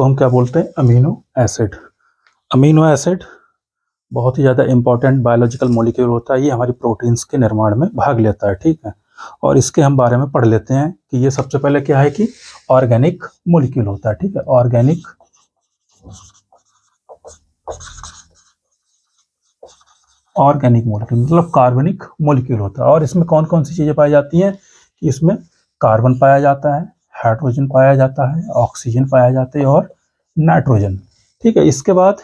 इसको हम क्या बोलते हैं, अमीनो एसिड। अमीनो एसिड बहुत ही ज़्यादा इंपॉर्टेंट बायोलॉजिकल मॉलिक्यूल होता है, ये हमारी प्रोटीन्स के निर्माण में भाग लेता है, ठीक है। और इसके हम बारे में पढ़ लेते हैं कि ये सबसे पहले क्या है कि ऑर्गेनिक मॉलिक्यूल होता है, ठीक है। ऑर्गेनिक मॉलिक्यूल मतलब कार्बनिक मॉलिक्यूल होता है। और इसमें कौन कौन सी चीज़ें पाई जाती हैं कि इसमें कार्बन पाया जाता है, हाइड्रोजन पाया जाता है, ऑक्सीजन पाया जाता है और नाइट्रोजन, ठीक है। इसके बाद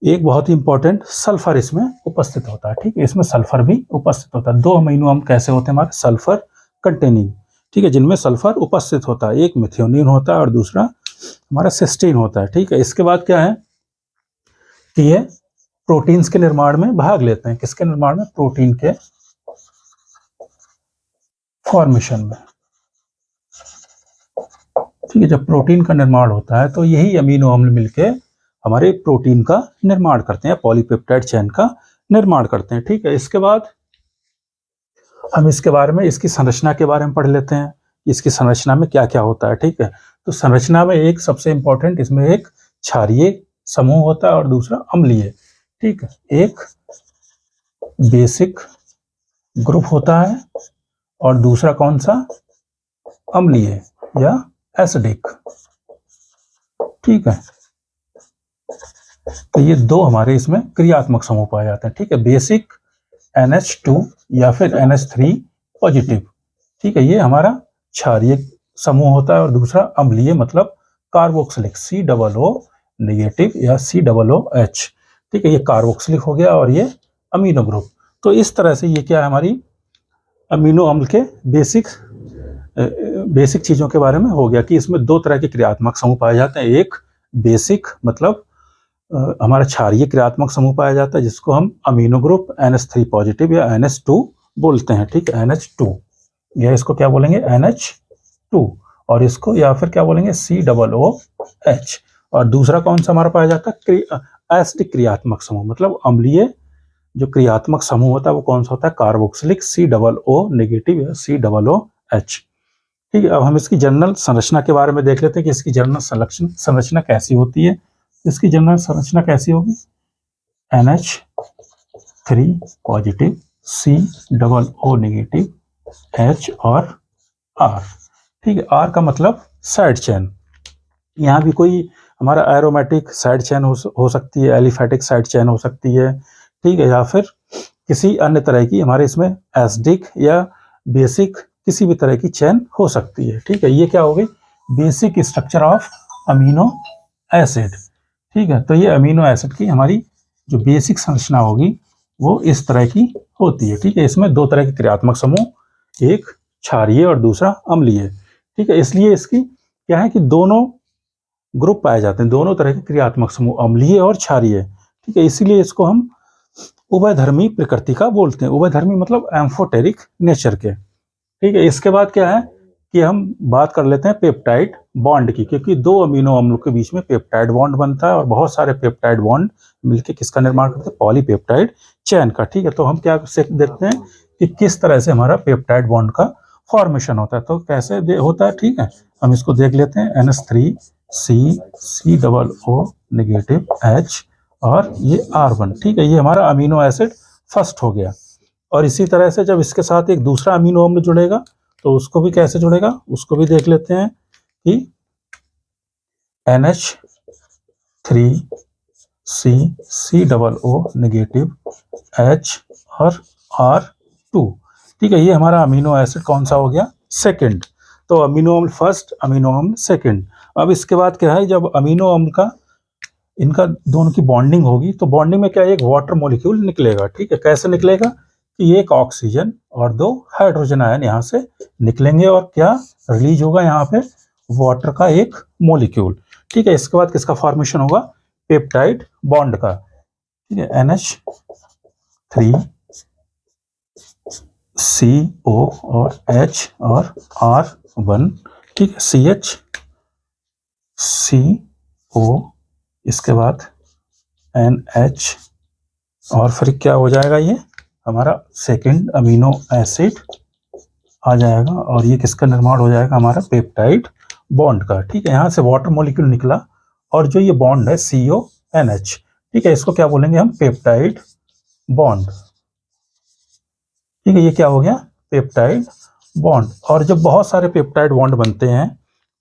एक बहुत ही इंपॉर्टेंट सल्फर इसमें उपस्थित होता है, ठीक है। इसमें सल्फर भी उपस्थित होता है। 2 अमीनो अम्ल कैसे होते हैं हमारे, सल्फर कंटेनिंग, ठीक है, जिनमें सल्फर उपस्थित होता है। एक मिथ्योनिन होता है और दूसरा हमारा सिस्टीन होता है, ठीक है। इसके बाद क्या है कि ये प्रोटीन्स के निर्माण में भाग लेते हैं। किसके निर्माण में, प्रोटीन के फॉर्मेशन में, ठीक है। जब प्रोटीन का निर्माण होता है तो यही अमीनो अम्ल मिलके हमारे प्रोटीन का निर्माण करते हैं, पॉलीपेप्टाइड चेन का निर्माण करते हैं, ठीक है। इसके बाद हम इसके बारे में, इसकी संरचना के बारे में पढ़ लेते हैं, इसकी संरचना में क्या क्या होता है, ठीक है। तो संरचना में एक सबसे इंपॉर्टेंट, इसमें एक क्षारीय समूह होता है और दूसरा अम्लीय, ठीक है। एक बेसिक ग्रुप होता है और दूसरा कौन सा, अम्लीय या एसिडिक, ठीक है। तो ये 2 हमारे इसमें क्रियात्मक समूह पाए जाते हैं, ठीक है। बेसिक NH2 या फिर NH3 पॉजिटिव, ठीक है, ये हमारा क्षारीय समूह होता है और दूसरा अम्लीय मतलब कार्बोक्सिलिक COO नेगेटिव या COOH, ठीक है। ये कार्बोक्सिलिक हो गया और ये अमीनो ग्रुप। तो इस तरह से ये क्या है, हमारी अमीनो अम्ल के बेसिक चीज़ों के बारे में हो गया कि इसमें 2 तरह के क्रियात्मक समूह पाए जाते हैं। एक बेसिक मतलब हमारा क्षारीय क्रियात्मक समूह पाया जाता है जिसको हम अमीनो ग्रुप NH3 पॉजिटिव या NH2 बोलते हैं, ठीक है, NH2, या इसको क्या बोलेंगे NH2, और इसको या फिर क्या बोलेंगे COOH। और दूसरा कौन सा हमारा पाया जाता है, एसिडिक क्रियात्मक समूह मतलब अम्लीय जो क्रियात्मक समूह होता है वो कौन सा होता है, कार्बोक्सिलिक COO नेगेटिव या COOH, ठीक है। अब हम इसकी जनरल संरचना के बारे में देख लेते हैं कि इसकी जनरल संरचना कैसी होती है। इसकी जनरल संरचना कैसी होगी, NH3 positive, COO negative, H और R, ठीक है। R का मतलब साइड चेन, यहाँ भी कोई हमारा एरोमेटिक साइड चेन हो सकती है, एलिफेटिक साइड चेन हो सकती है, ठीक है, या फिर किसी अन्य तरह की हमारे इसमें एसिडिक या बेसिक किसी भी तरह की चेन हो सकती है, ठीक है। ये क्या हो गई, basic structure of amino acid, ठीक है। तो ये अमीनो एसिड की हमारी जो बेसिक संरचना होगी वो इस तरह की होती है, ठीक है। इसमें 2 तरह के क्रियात्मक समूह, एक क्षारीय और दूसरा अम्लीय, ठीक है। इसलिए इसकी क्या है कि दोनों ग्रुप पाए जाते हैं, दोनों तरह के क्रियात्मक समूह अम्लीय और क्षारीय, ठीक है। इसीलिए इसको हम उभयधर्मी प्रकृति का बोलते हैं। उभयधर्मी मतलब एम्फोटेरिक नेचर के, ठीक है। इसके बाद क्या है कि हम बात कर लेते हैं पेप्टाइड बॉन्ड की, क्योंकि 2 अमीनो अम्लों के बीच में पेप्टाइड बॉन्ड बनता है और बहुत सारे पेप्टाइड बॉन्ड मिलकर किसका निर्माण करते हैं, पॉलीपेप्टाइड चेन का, ठीक है। तो हम क्या देखते हैं कि किस तरह से हमारा पेप्टाइड बॉन्ड का फॉर्मेशन होता है, तो कैसे होता है, ठीक है। हम इसको देख लेते हैं, NH3 COO नेगेटिव H और ये R1, ठीक है। ये हमारा अमीनो एसिड फर्स्ट हो गया। और इसी तरह से जब इसके साथ एक दूसरा अमीनो अम्ल जुड़ेगा तो उसको भी कैसे जुड़ेगा, उसको भी देख लेते हैं कि NH3 COO नेगेटिव H और R2, ठीक है। ये हमारा अमीनो एसिड कौन सा हो गया, सेकंड। तो अमीनो अम्ल फर्स्ट, अमीनो अम्ल सेकंड। अब इसके बाद क्या है, जब अमीनो अम्ल का इनका दोनों की बॉन्डिंग होगी तो बॉन्डिंग में क्या है, एक वाटर मॉलिक्यूल निकलेगा, ठीक है। कैसे निकलेगा कि एक ऑक्सीजन और 2 हाइड्रोजन आयन यहाँ से निकलेंगे और क्या रिलीज होगा यहाँ पे, वाटर का एक मॉलिक्यूल, ठीक है। इसके बाद किसका फॉर्मेशन होगा, पेप्टाइड बॉन्ड का, ठीक है। NH3 CO और H और R1, ठीक है, CH CO, इसके बाद NH और फिर क्या हो जाएगा, ये हमारा सेकंड अमीनो एसिड आ जाएगा और ये किसका निर्माण हो जाएगा, हमारा पेप्टाइड बॉन्ड का, ठीक है। यहाँ से वाटर मॉलिक्यूल निकला और जो ये बॉन्ड है CONH, ठीक है, इसको क्या बोलेंगे हम, पेप्टाइड बॉन्ड, ठीक है। ये क्या हो गया, पेप्टाइड बॉन्ड। और जब बहुत सारे पेप्टाइड बॉन्ड बनते हैं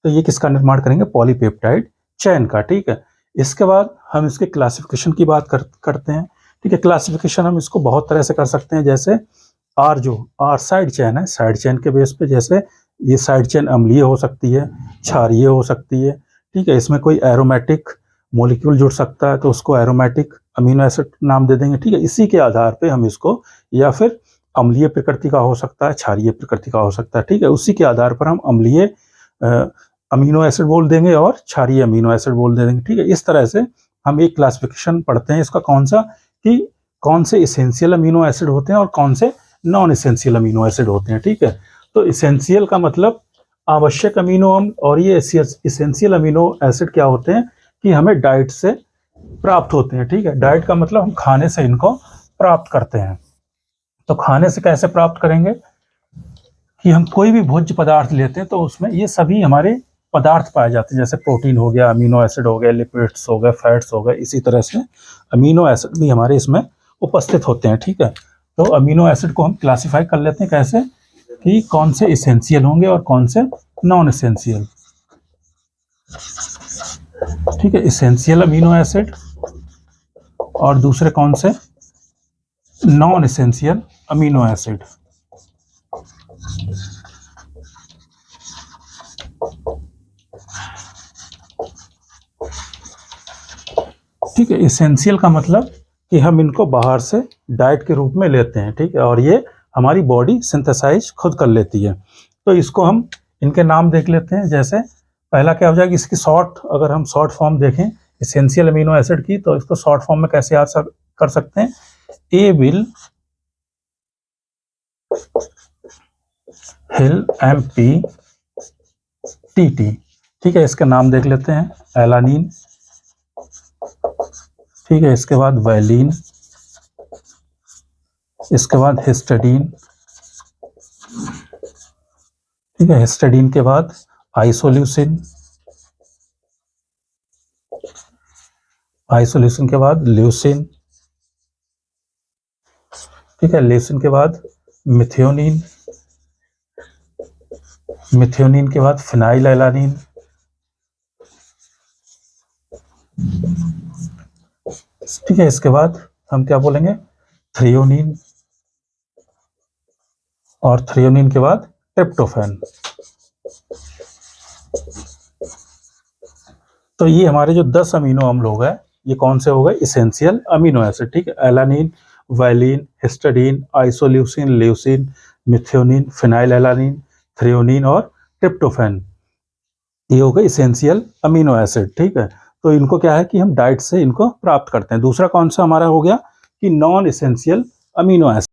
तो ये किसका निर्माण करेंगे, पॉलीपेप्टाइड चेन का, ठीक है। इसके बाद हम इसके क्लासिफिकेशन की बात करते हैं, ठीक है। क्लासिफिकेशन हम इसको बहुत तरह से कर सकते हैं, जैसे आर साइड चेन है, साइड चेन के बेस पे, जैसे ये साइड चेन अम्लीय हो सकती है, क्षारीय हो सकती है, ठीक है। इसमें कोई एरोमेटिक मॉलिक्यूल जुड़ सकता है तो उसको एरोमेटिक अमीनो एसिड नाम दे देंगे, ठीक है। इसी के आधार पे हम इसको, या फिर अम्लीय प्रकृति का हो सकता है, क्षारीय प्रकृति का हो सकता है, ठीक है। उसी के आधार पर हम अम्लीय अमीनो एसिड बोल देंगे और क्षारीय अमीनो एसिड बोल देंगे, ठीक है। इस तरह से हम एक क्लासिफिकेशन पढ़ते हैं इसका, कौन सा, कि कौन से इसेंशियल अमीनो एसिड होते हैं और कौन से नॉन इसेंशियल अमीनो एसिड होते हैं, ठीक है। तो इसेंशियल का मतलब आवश्यक अमीनो अम्ल, और ये इसेंशियल अमीनो एसिड क्या होते हैं कि हमें डाइट से प्राप्त होते हैं, ठीक है। डाइट का मतलब हम खाने से इनको प्राप्त करते हैं। तो खाने से कैसे प्राप्त करेंगे, कि हम कोई भी भोज्य पदार्थ लेते हैं तो उसमें ये सभी हमारे पदार्थ पाए जाते हैं, जैसे प्रोटीन हो गया, अमीनो एसिड हो गया, लिपिड्स हो गए, फैट्स हो गए, इसी तरह से अमीनो एसिड भी हमारे इसमें उपस्थित होते हैं, ठीक है। तो अमीनो एसिड को हम क्लासिफाई कर लेते हैं कैसे, कि कौन से इसेंशियल होंगे और कौन से नॉन इसेंशियल, ठीक है। इसेंशियल अमीनो एसिड और दूसरे कौन से, नॉन इसेंशियल अमीनो एसिड। ठीक है, इसेंशियल का मतलब कि हम इनको बाहर से डाइट के रूप में लेते हैं, ठीक है, और ये हमारी बॉडी सिंथेसाइज खुद कर लेती है। तो इसको हम इनके नाम देख लेते हैं, जैसे पहला क्या हो जाएगा, इसकी शॉर्ट, अगर हम शॉर्ट फॉर्म देखें इसेंशियल अमीनो एसिड की, तो इसको शॉर्ट फॉर्म में कैसे याद कर सकते हैं, ए विल हिल MP TT, ठीक है। इसका नाम देख लेते हैं, एलानीन, ठीक है। इसके बाद वैलीन, इसके बाद हिस्टडीन, ठीक है। हिस्टडीन के बाद आइसोल्यूसिन, आइसोल्यूसिन के बाद ल्यूसिन, ठीक है। ल्यूसिन के बाद मिथियोनिन, मिथियोनिन के बाद फिनाइल एलानीन, ठीक है। इसके बाद हम क्या बोलेंगे, थ्रियोनिन, और थ्रियोनिन के बाद ट्रिप्टोफैन। तो ये हमारे जो 10 अमीनो अम्ल हो गए, ये कौन से हो गए, इसेंशियल अमीनो एसिड, ठीक है। Alanine, valine, histidine, isoleucine, leucine, methionine, phenyl alanine, threonine और ट्रिप्टोफैन, ये हो गए इसेंशियल अमीनो एसिड, ठीक है। तो इनको क्या है कि हम डाइट से इनको प्राप्त करते हैं। दूसरा कौन सा हमारा हो गया, कि नॉन इसेंशियल अमीनो एसिड।